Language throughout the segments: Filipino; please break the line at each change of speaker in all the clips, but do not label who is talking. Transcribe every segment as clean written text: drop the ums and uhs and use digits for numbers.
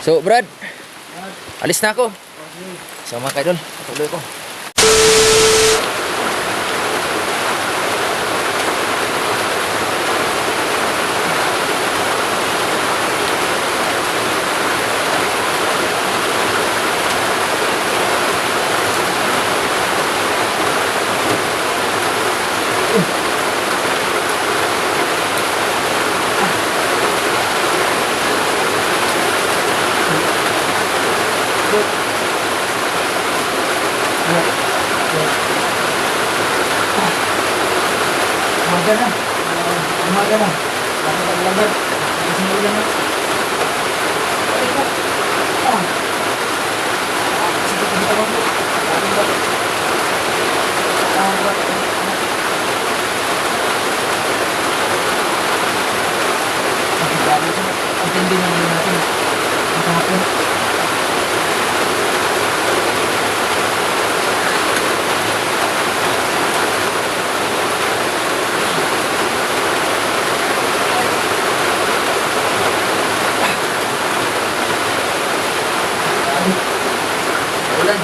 So, Brad, alis na ako. So, mga kaidol, patuloy ko.
Umaga na. Umaga na. Bakit ang lambat? Kasi mo lang na. Sige, kumita mo po. Bakit ba? Bakit ba? Ang tindi na natin. Ang kahapon.
Ulan.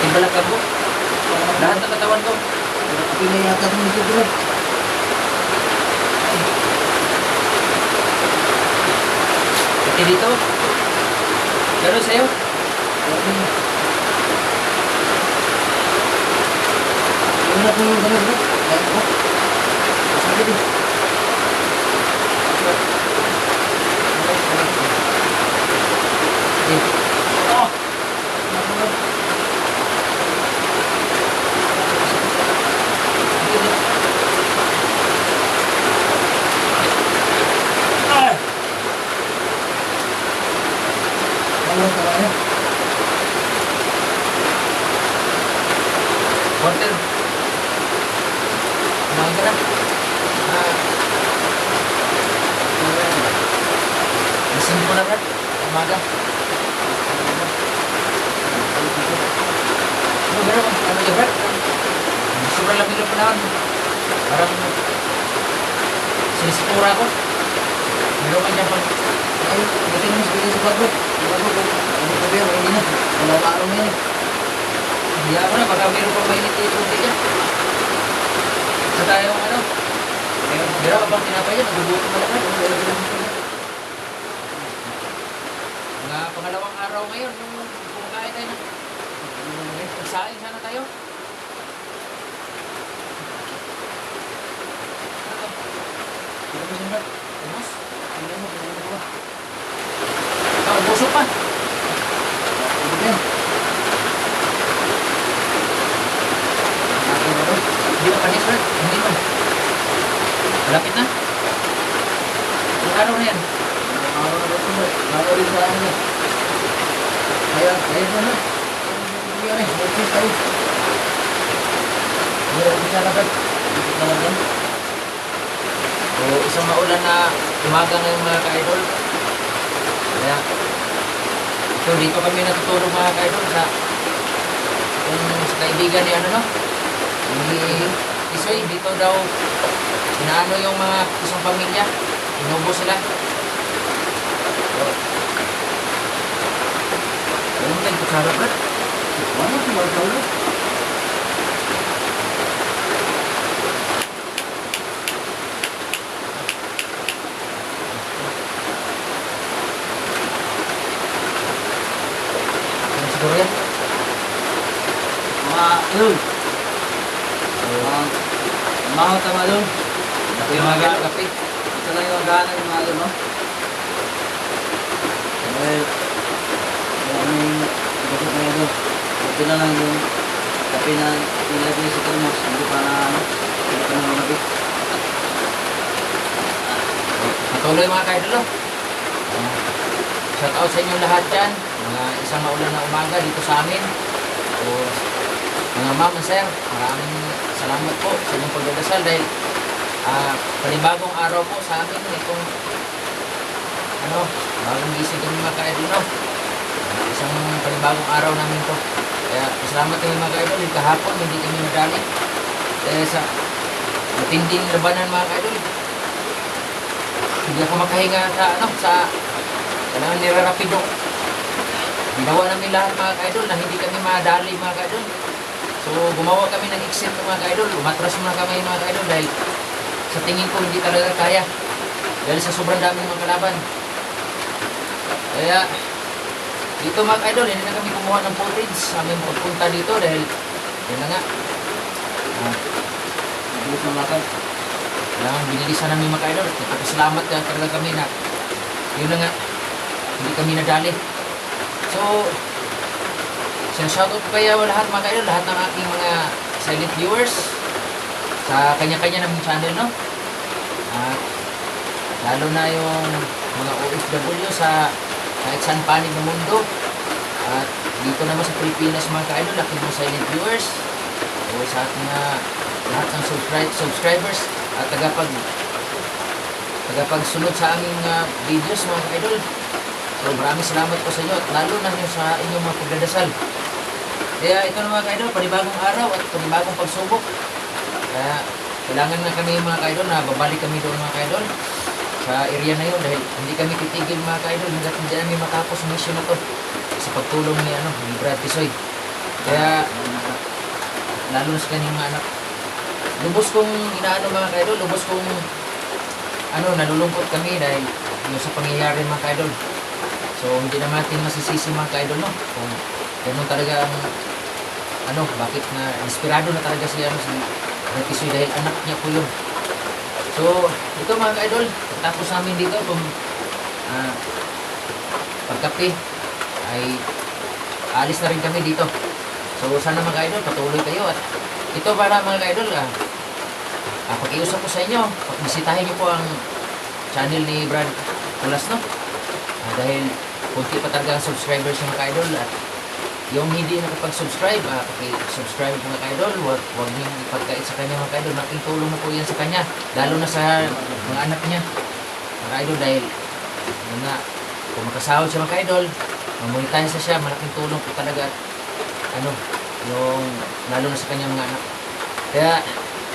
Timbalak ka po. Lahat ng katawan ko.
Pinayakap mo ito, bro.
Pati dito. Gano'n sa'yo?
Wala po yung gano'n, bro. Kaya po. Sabi din.
Hotel. Kumain ka na. Gising ko na, Brad. Umaga. Ano ba naman? Ano ka, Brad? Sobrang lamig ng panahon. Parang sinisipura ko. Meron ka dyan pang...
Ay, buti naman sa sa bago. Bago po. Ano po ba? Hindi na. Wala pa araw na yan.
Hindi ako na. Baka meron pang mainit yung tubig dyan. Sa tayong ano? Meron ka bang tinapay dyan? Nagubuto mo lang. Mga pangalawang araw ngayon. Nung kumakain tayo na. Magsaing sana tayo.
Ano po siya?
Ubus.
Ano mo? Ano po?
Busog pa.
Ano yan? Ano ba?
Hindi pa panis, Brad. Hindi pa. Malapit na. Ilang araw na yan.
Araw na ba ito, bro? Araw rin sa akin. Kaya na na. Hindi yan eh. Mag-check tayo. Hindi ka na, bro. Hindi ka na, bro.
So, isang maulan na umaga ngayong mga ka-idol. Kaya, ito dito kami natutulog mga ka-idol sa kaibigan ni ano no? Ni Isoy, dito daw inaano yung mga isang pamilya. Inubo sila. So, ano tayo kutsara, Brad?
Ano si Marcelo?
Ano siguro yan?
Yun. Maho tama doon.
Ito yung mga kape.
Ito lang yung agana yung mga doon, no? Eh, maraming bakit na doon. Ito na lang yung kape na nilagay sa termos. Hindi pa na, ano, hindi pa na lumabit.
Patuloy mga ka-idol. Shout out sa inyo lahat dyan. Mga isang maulan na umaga dito sa amin. So, mga ma'am and sir, maraming salamat po sa inyong pagdadasal dahil panibagong araw po sa amin itong bagong gising kami mga ka-idol, no? Isang panibagong araw namin po. Kaya salamat kami mga ka-idol, kahapon hindi kami nadali. sa matinding labanan mga ka-idol. Hindi ako makahinga sa nirarapido. Ginawa namin lahat mga ka-idol na hindi kami madali mga ka-idol. So gumawa kami ng exit mga ka-idol. Umatras muna kami mga ka-idol dahil sa tingin ko hindi talaga kaya. Dahil sa sobrang daming mga kalaban. Kaya dito mga ka-idol, hindi na kami kumuha ng footage sa aming pagpunta dito dahil yun na nga.
Mabilis na lakad.
Kailangan binilisan namin mga ka-idol. Nagpapasalamat ka talaga kami na yun na nga, hindi kami nadali. So, sinashoutout ko kaya lahat mga ka-idol, lahat ng aking mga silent viewers sa kanya-kanya naming channel, no? At lalo na yung mga OFW sa kahit saan panig ng mundo. At dito naman sa Pilipinas mga ka-idol, aking mga silent viewers o sa ating lahat ng subscribers at tagapagsunod sa aming videos mga ka-idol. So maraming salamat po sa inyo at lalo na yung sa inyong mga pagdadasal. Kaya ito na mga ka-idol, panibagong araw at panibagong pagsubok. Kaya kailangan na kami mga ka-idol na babalik kami doon mga ka-idol sa area na yun dahil hindi kami titigil mga ka-idol hanggat hindi namin matapos ang mission na to sa pagtulong ni Brad Tisoy. Kaya lalo na sa kanyang mga anak. Lubos kong inaano mga ka-idol, lubos kong nalulungkot kami dahil yung sa pangyayari mga ka-idol. So hindi naman natin masisisi mga ka-idol, no? Kung ganun talaga ang bakit na inspirado na talaga si Brad Tisoy dahil anak niya po yun. So ito mga ka-idol, tapos namin dito kung pagkape ay alis na rin kami dito. So sana mga ka-idol patuloy kayo at ito para mga ka-idol pakiusap ko sa inyo, bisitahin niyo po ang channel ni Brad Pulas, no? Dahil kunti pa talaga ang subscribers ng mga ka-idol at yung hindi nakapag-subscribe, paki-subscribe mga ka-idol, huwag niyong ipagkait sa kanya mga ka-idol, malaking tulong na po yan sa kanya, lalo na sa mga anak niya mga ka-idol dahil yun nga, kung makasahod siya mga ka-idol, mamonetize na siya, malaking tulong po talaga at yung lalo na sa kanya mga anak. Kaya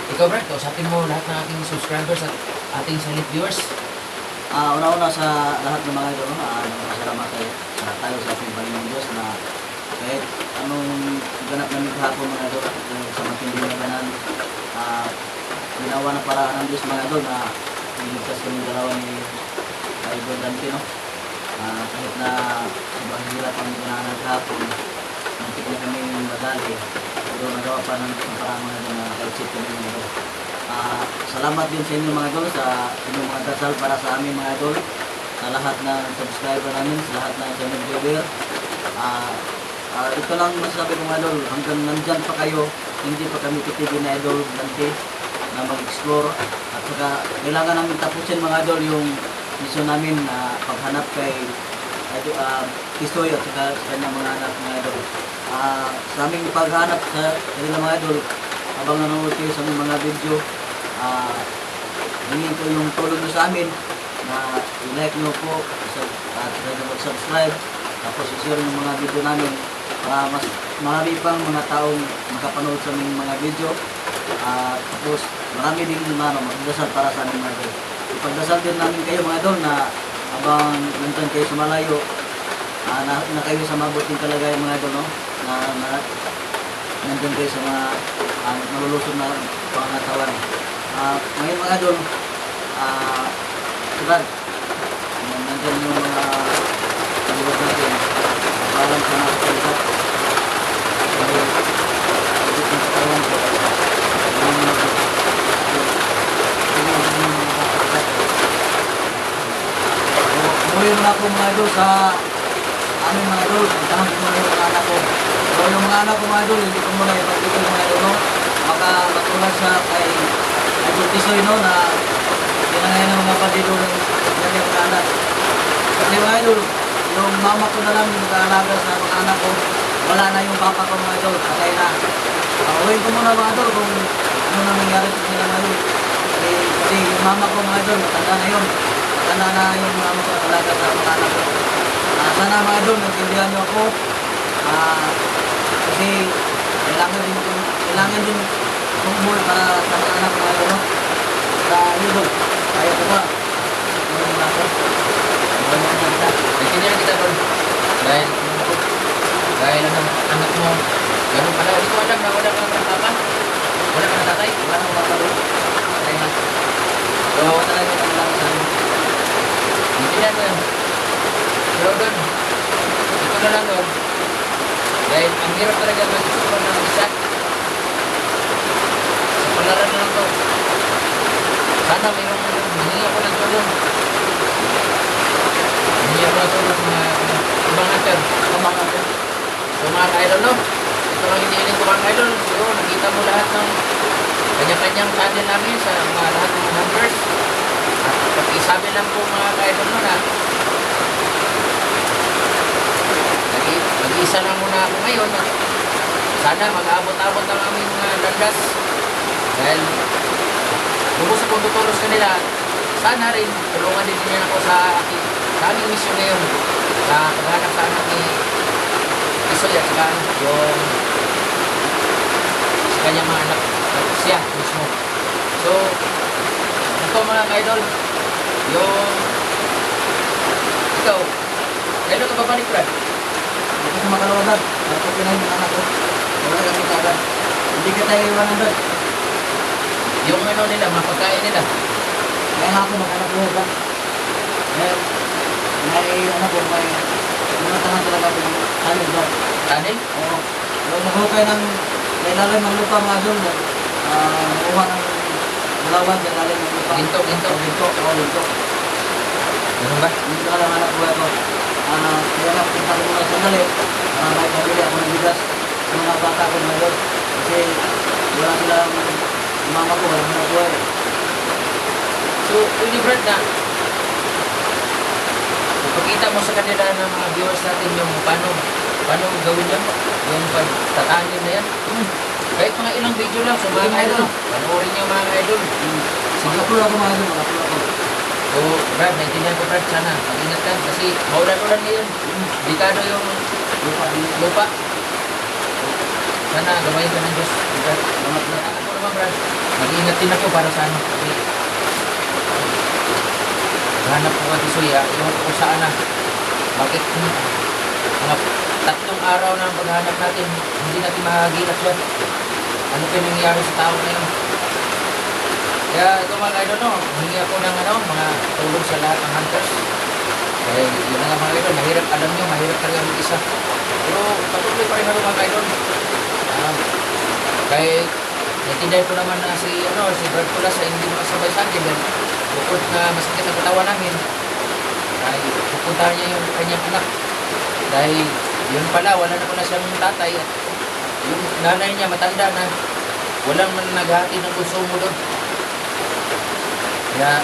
ikaw Brad, kausapin mo lahat ng ating subscribers at ating silent viewers.
Una-una sa lahat ng mga idol, salamat tayo sa ating Panginoong Diyos na kahit anong ganap namin kahapon mga idol sa matinding labanan, ginawa na paraan ng Diyos mga idol na iligtas kami dalawa ni Idol Dante, no? Kahit na sobrang hirap ang ganahan kahapon, muntik na kami madali, pero nagawa pa ng parang mga idol na nakaisip kami mga idol. Salamat din sa inyo mga idol sa inyong mga dasal para sa amin mga idol, sa lahat ng subscriber namin, sa lahat ng channel viewer. Ito lang masasabi ko mga idol, hanggang nandyan pa kayo, hindi pa kami titigil na Idol Dante na mag-explore at saka kailangan namin tapusin mga idol yung mission namin na paghanap kay Tisoy at saka sa kanyang mga anak mga idol. Sa aming paghanap sa kanila mga idol, habang nanonood kayo sa aming mga video, hingin ko yung tulong nyo sa amin na i-like nyo po at mag-subscribe, tapos i-share yung mga video namin para mas marami pang mga taong makapanood sa aming mga video. Tapos marami din magdasal para sa aming mga idol. Ipagdasal din namin kayo mga idol na habang nandyan kayo sa malayo, na kayo sa mabuting kalagayan mga idol, no? Na nandyan kayo sa mga nalulusog na pangatawan. Ngayon mga idol, Brad, nandyan yung mga kaliwag natin, parang sa mga kaliwag. Umuwi mo na ako mga idol sa aming mga idol, puntahan ko muna yung mga anak ko. So yung mga anak ko mga idol, hindi ko muna ipagkikil mga idol, no? Matulad sa kay Idol Tisoy, no? Na kinangayan ng mga pandido ng kanyang mga anak. Kasi mga idol, yung mama ko na lang yung nag-aalaga sa mga anak ko, wala na yung papa ko mga idol, patay na. Uwiin ko muna mga idol kung ano na nangyari sa sila mga idol. Kasi yung mama ko mga idol, matanda na yun. Matanda na yung mama ko talaga sa mga anak ko. Sana mga idol, nagtindihan nyo ako. Kasi kailangan din tumulong para sa mga anak mga idol, no? Sa idol, kaya ko ba? Tumulong na ako. Tumulong na kita.
Naintindihan kita doon. Dahil, dahil anak mo, ganun pala. Hindi ko alam na wala ka ng papa. Wala ka ng tatay.
Wala nang bata doon.
Patay na.
So, talaga ang lang sa amin.
Naintindihan mo yun. Pero doon, ito na lang doon. Dahil ang hirap talaga mag-isipon ng isa. Sa palaran na lang to. Sana mayroong hiningi ako ng tulong. Hiningi ako ng tulong sa mga ibang hunter.
Tama natin.
So mga ka-idol, no? Ito lang hinihiling ko mga ka-idol. So nakita mo lahat ng kanya-kanyang channel namin sa mga lahat ng hunters. At pag-isabi lang po mga ka-idol, no, na mag-isa lang muna ako ngayon. Sana mag-abot-abot ang aming mga landas. Dahil lubos akong tutulos kanila. Sana rin tulungan din niya ako sa aming mission ngayon. Sa paghanap sa anak ni Isoy at saka yung sa kanyang mga anak. Siya mismo. So, ito mga ka-idol. Yung ikaw, kailan ka babalik, Brad?
Hindi ko makalawagan. Ako pinahin ng anak ko. Wala kang kita agad. Hindi ka tayo iwanan doon.
Yung ano nila, mga pagkain nila.
May ako mag-anak ko ba? May anak ko, may mga tangan talaga ko yung talent ba?
Tanil?
Oo. Yung naghukay ng ilalim ng lupa mga doon. Nakuha ng bulawan sa ilalim ng lupa.
Ginto, ginto.
Ginto. Oo, ginto.
Ganun ba?
Hindi ka lang anak ko ako. Kaya nga, punta ko muna sandali. May pabili ako ng bigas sa mga bata ko na doon. Kasi wala silang mama ko, wala mga buhay.
So, Tony Brad na, ipakita mo sa kanila ng mga viewers natin yung paano gawin yun, yung pagtatanim na yan. Kahit mga ilang video lang sa mga idol, panoorin niyo mga idol. Sige.
Makapula ako mga doon, makapula ako.
So, Brad, naintindihan ko Brad, sana mag-ingat ka kasi maulan-ulan ngayon. Delikado yung lupa. Sana gawain ka ng Diyos. Brad,
Salamat na.
ako naman Brad, mag-ingat din ako para sa ano. Kasi, hanap ko ka Tisoy, iwan ko kung saan na. Bakit mga 3 araw na ang paghanap natin, hindi natin mahagilap yan. Ano pa yung nangyari sa tao na yun? Kaya ito mga idol, no, humingi ako ng mga tulong sa lahat ng hunters. Kaya yun na nga mga idol, mahirap, alam nyo, mahirap talaga mag-isa. Pero patuloy pa rin ako mga idol. Kahit naintindihan ko naman na si Brad Pulas ay hindi makasabay sa akin dahil bukod na masakit ang katawan namin ay pupuntahan niya yung kanyang anak dahil yun pala wala na pala siyang tatay at yung nanay niya matanda na walang man naghati ng konsumo doon kaya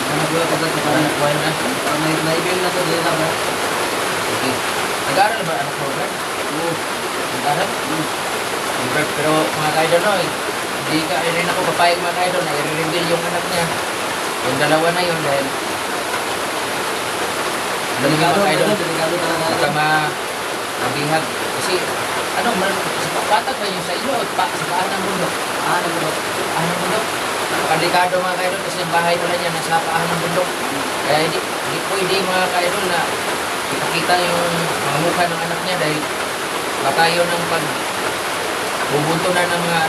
Nagagawa ko dito
wala na buhay na.
Naibigay na ito din ako.
Okay. Nag-aaral ba anak mo, Brad?
Oo.
Nag-aaral? Brad, pero mga ka-idol, no, hindi ka rin ako papayag mga ka-idol na i-reveal yung anak niya. Yung dalawa na yun dahil alam niyo mga ka-idol,
Delikado talaga.
baka mabihag. Kasi, sa patag ba yung sa ilo o sa paan ng bundok? Paan ng bundok? Delikado mga ka-idol kasi yung bahay pala niya nasa paan ng bundok. Kaya hindi pwede mga ka-idol na ipakita yung mga mukha ng anak niya dahil baka yun ang bubunto na ng mga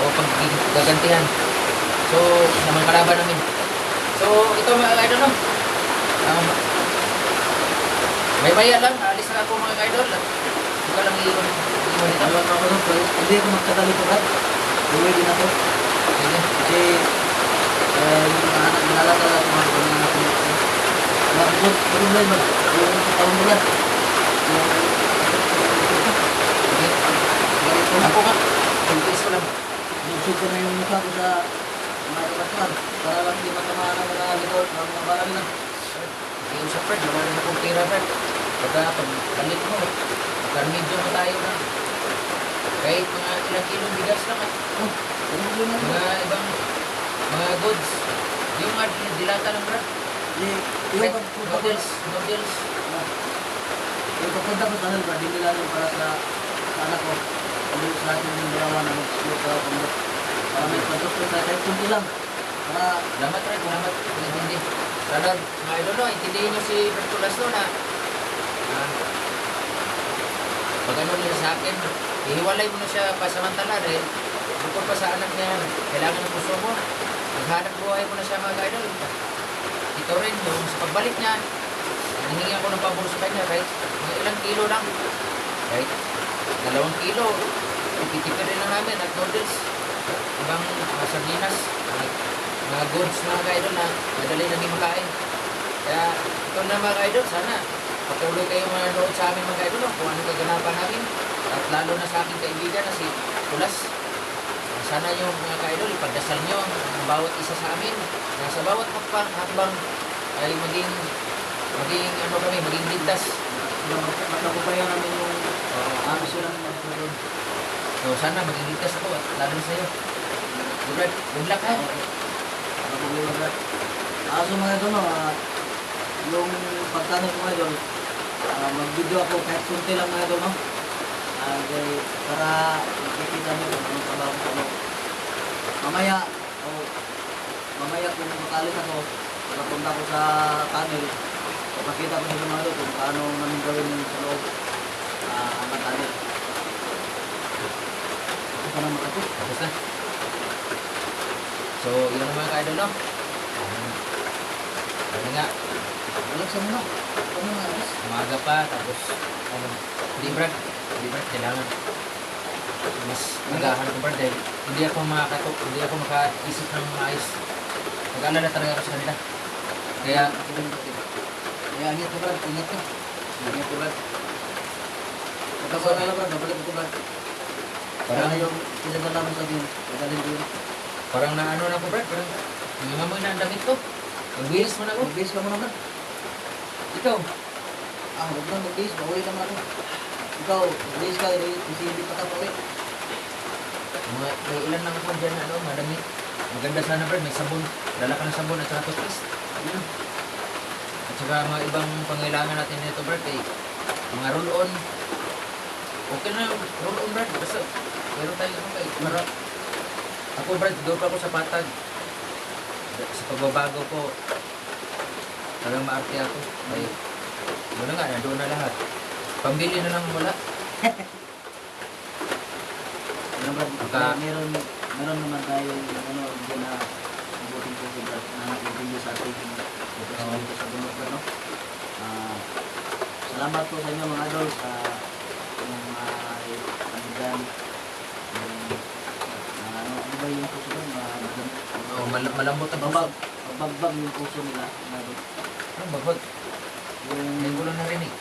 o paggagantihan. So, naman kalaban namin. So, ito mga ka-idol, no? May maya lang, alis na ako mga ka-idol. Ito lang iiwan dito.
Ayaw ako doon, pero hindi ako magkadali ko rin. Uwi din ako.
Sige.
Kasi yung mga anak nalala talaga mga anak ko. Anak ko, pero may yung taon mo lang.
Sige. Ako nga. Pagkis ko lang.
Busog ko na yung mukha ko sa mga kapatid. Para lang hindi matamaan ang mga likod, ang mga barang na.
Yung sa Fred, wala rin akong tira, Fred. Pagkalit mo, pagka-medyo na tayo na. Kahit mga ilang kilong bigas lang mga ibang mga goods. Yung mga dilata ng Brad.
Yung
Noodles. Noodles.
yung papunta ko sa Hanal, hindi nila yung para sa anak ko. Hindi sa atin yung dalawa na mag-split daw kung para may pag-split tayo kahit kunti lang. Para
Salamat rin, salamat. Hindi. Sana, mga idol, no, intindihin nyo si Bertulas no na pag ano nila sa akin, ihiwalay mo na siya pasamantala dahil bukod pa sa anak niya, kailangan ng puso mo. Maghanap buhay mo na siya mga idol. Ito rin, yung sa pagbalik niya, hinihingi ako ng pabor sa kanya kahit mga ilang kilo lang. Kahit 2 kilo, tipid rin lang namin at noodles. Ibang mga sardinas, mga goods mga idol na madali naging makain. Kaya ito na mga idol, sana patuloy kayo manonood sa amin mga idol kung anong kaganapan namin. At lalo na sa aking kaibigan na si Tulas. Sana yung mga ka-idol, ipagdasal nyo ang bawat isa sa amin. Na sa bawat hakbang ay maging ano kami, maging ligtas.
matakupayan namin yung amis yun ang doon.
So sana maging ligtas ako at lalo na sa'yo. Good luck ha.
So mga idol, yung pagtanong ko mga idol, mag-video ako kahit kunti lang mga idol, no? Para makikita nyo kung anong trabaho ko. Mamaya kung makalit ako, pagpunta ko sa tunnel, papakita ko sa mga idol kung paano namin gawin yung sa loob ang tunnel. Ito ka na makapit.
Tapos na. So yun ang mga ka-idol no. Ano nga,
Balik sa muna. Ano nga guys?
umaga pa tapos ano, hindi Brad, kailangan mas magahan ko Brad dahil hindi ako makaisip ng maayos. Mag-alala talaga ako sa kanila. Kaya
Ingat ko Brad, ingat ko.
ingat ko Brad.
Pagkasal na lang Brad, nabalik ko Brad. Parang yung pinagdala mo sa akin, pagdalhin ko yun.
Parang naano na ko Brad, parang nangangamoy na ang damit ko. Magbihis mo na ako.
Magbihis ka muna Brad.
Ikaw,
Huwag lang magbihis, pauwi ka na ako. Ikaw, magbihis ka, kasi hindi pa ka pauwi.
may ilan lang ako dyan na madamit. Maganda sana Brad, may sabon. Dala ka ng sabon at saka toothpaste. At saka mga ibang pangailangan natin nito Brad, mga roll-on. Okay na yung roll-on Brad, basta meron tayo para ako Brad, doon pa ako sa patag. Sa pagbabago ko, talagang maarte ako. Ay, doon nga, doon na lahat. Pambili na lang wala.
Meron naman tayo hindi na mabuting po na naintindi sa ating dito sa bunot no? Salamat po sa inyo mga idol sa mga panigan ano ba yung puso doon?
Malambot ang puso.
Bagbag yung puso nila mga idol.
Ano bagbag? Hindi ko lang narinig.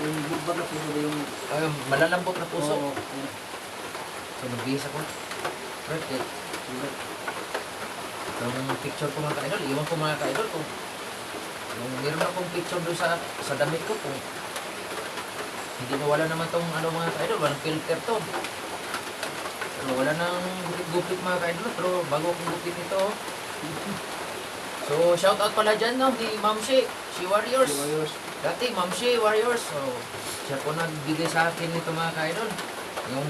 Yung bagbag na puso ba yung
Malalambot na puso.
Oo.
So nagbihis ako. Right, yung picture ko mga ka-idol, iwan ko mga ka-idol kung meron akong picture doon sa damit ko kung hindi na wala naman tong mga ka-idol, walang filter to. Pero wala nang gupit-gupit mga ka-idol, pero bago akong gupit ito. So shout out pala dyan no, ni Ma'am Shi Warriors. Dati Ma'am Shi Warriors. So siya po nagbigay sa akin nito mga ka-idol. Yung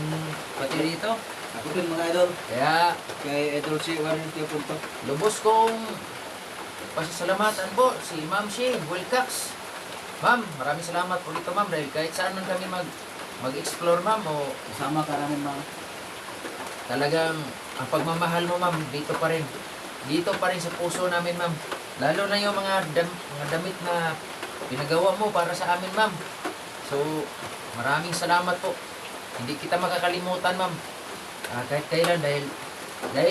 pati dito.
Ako din mga idol.
Kaya
Kay Idol si Warren Tio Punto.
lubos kong pasasalamatan po si Ma'am Shi Wilcox. Ma'am, maraming salamat po dito ma'am dahil kahit saan man kami mag-explore ma'am o
Kasama ka namin mga.
talagang ang pagmamahal mo ma'am dito pa rin. Dito pa rin sa puso namin ma'am. Lalo na yung mga damit na pinagawa mo para sa amin ma'am. So, maraming salamat po. Hindi kita makakalimutan ma'am. Kahit kailan dahil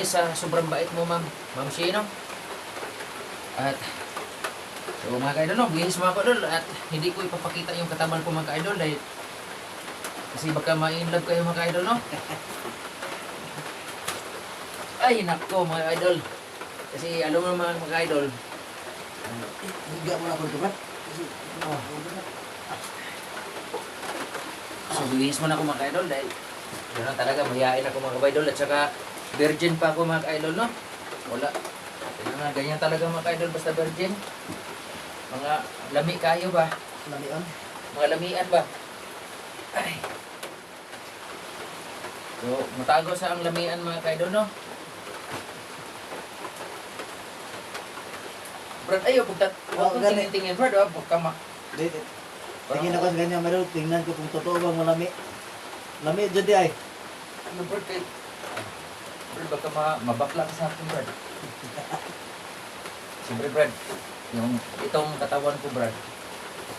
sa sobrang bait mo ma'am. Ma'am Shino. At so mga ka-idol, no, bihis mga ka-idol at hindi ko ipapakita yung katawan ko mga ka-idol dahil kasi baka ma-inlove kayo mga ka-idol, no? Ay, nako mga idol. Kasi alam mo mga ka-idol,
Higa mo na ako ito ba?
so bihis mo na ako mga ka-idol dahil yun talaga, mahihain ako mga ka-idol at saka virgin pa ako mga ka-idol, no? Wala. Ganyan talaga mga ka-idol basta virgin. Mga lami kayo ba?
Lamian.
Mga lamian ba? Ay. So, matago sa ang lamian mga kaidol, no? Brad, ayaw, huwag kong
gani.
tingin-tingin, Brad, huwag ka
Dito. Tingin ako sa ganyan, Mario. Tingnan ko kung totoo bang malami. Lami dyan di ay.
Ano, Brad, kay... Brad, baka mabakla ka sa akin, Brad. Siyempre, Brad, itong katawan ko, Brad,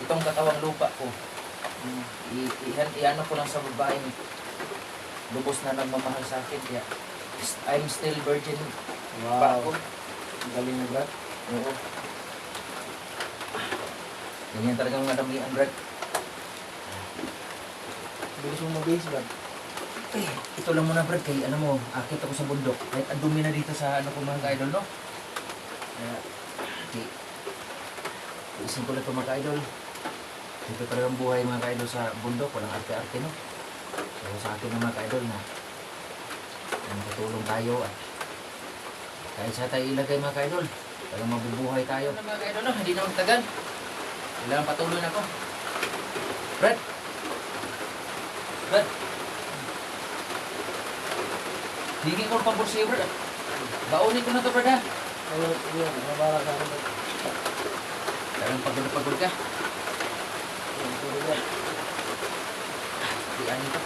itong katawang lupa ko, iano ko lang sa babaeng lubos na nagmamahal sa akin, kaya I'm still virgin pa ako.
Ang galing mo, Brad.
Oo. Ganyan talagang madamihan, Brad.
Bilis mo mabihis, Brad.
Eh, ito lang muna, Brad, kay ano mo, akit ako sa bundok. Kahit ang dumi na dito sa ano ko mga ka-idol, no? Kaya, okay. Isin ko lang ito mga ka-idol. Dito talagang buhay mga ka-idol sa bundok, walang arte-arte, no? So, sa akin ng mga ka-idol na magtutulong tayo at kahit sa tayo ilagay mga ka-idol, talagang mabubuhay tayo. Mga ka-idol, no? Hindi na magtagal. Kailangan patuloy na ako. Brad! Brad! Hingin ko ng pambor sa'yo, Brad. Baunin ko na to, Brad, ha?
Ayun, yun. Mabara sa akin.
Talagang pagod na pagod ka.
Ayun, tuloy, Brad.
Diyan ito.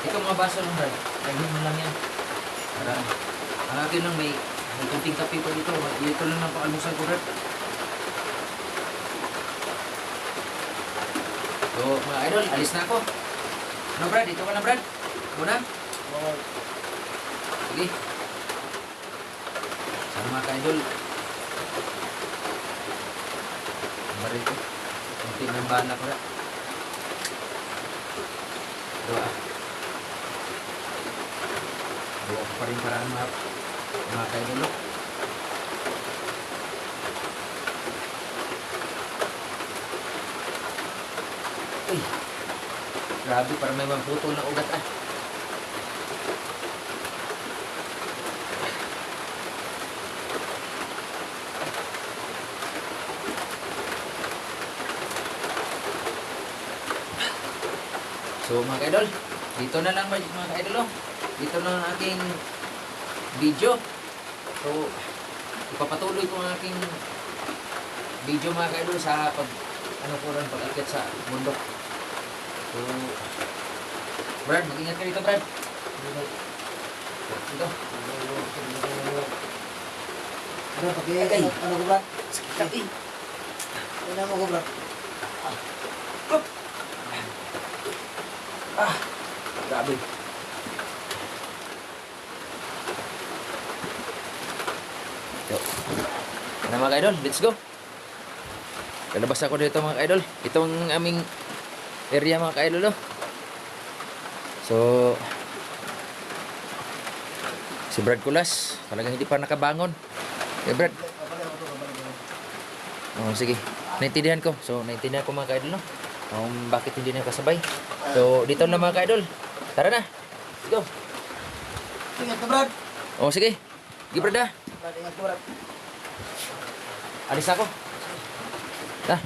Ito mga baso lang, Brad. Lagyan mo lang yan. Para, ang akin lang may kunting kape pa dito. Dito lang ang paalmusal ko, Brad. So, mga idol, alis na ako. Ano, Brad? Ito ka na, Brad? Muna?
Oo.
Sige. Sana mga ka-idol. Ang baril ko. Kunti ng bala ko na. Dua. Dua ko pa rin paraan mga ka-idol. No? Uy. Grabe, parang may maputol na ugat ah. So mga ka-idol, dito na lang mga ka-idol, oh. Dito na ang aking video. So, ipapatuloy ko ang aking video mga ka-idol sa pag-akit sa bundok. So, Brad, mag-ingat ka dito, Brad. Dito.
Ano, pag-iingay. Ano ko, Brad?
Kati.
Ano mo ko, Brad?
Ah, grabe. So, ano mga ka-idol, let's go. Lalabas ako dito mga ka-idol. Itong aming area mga ka-idol, oh. So, si Brad Kulas, talagang hindi pa nakabangon. Okay, Brad. Oh, sige. Naintindihan ko. So, naintindihan ko mga ka-idol, no? Bakit hindi na kasabay. So, dito na mga ka-idol. Tara na. Let's go.
Ingat ka, Brad.
Oh, sige. Sige, Brad, ah.
Brad, ingat ka, Brad.
Alis ako. Ta.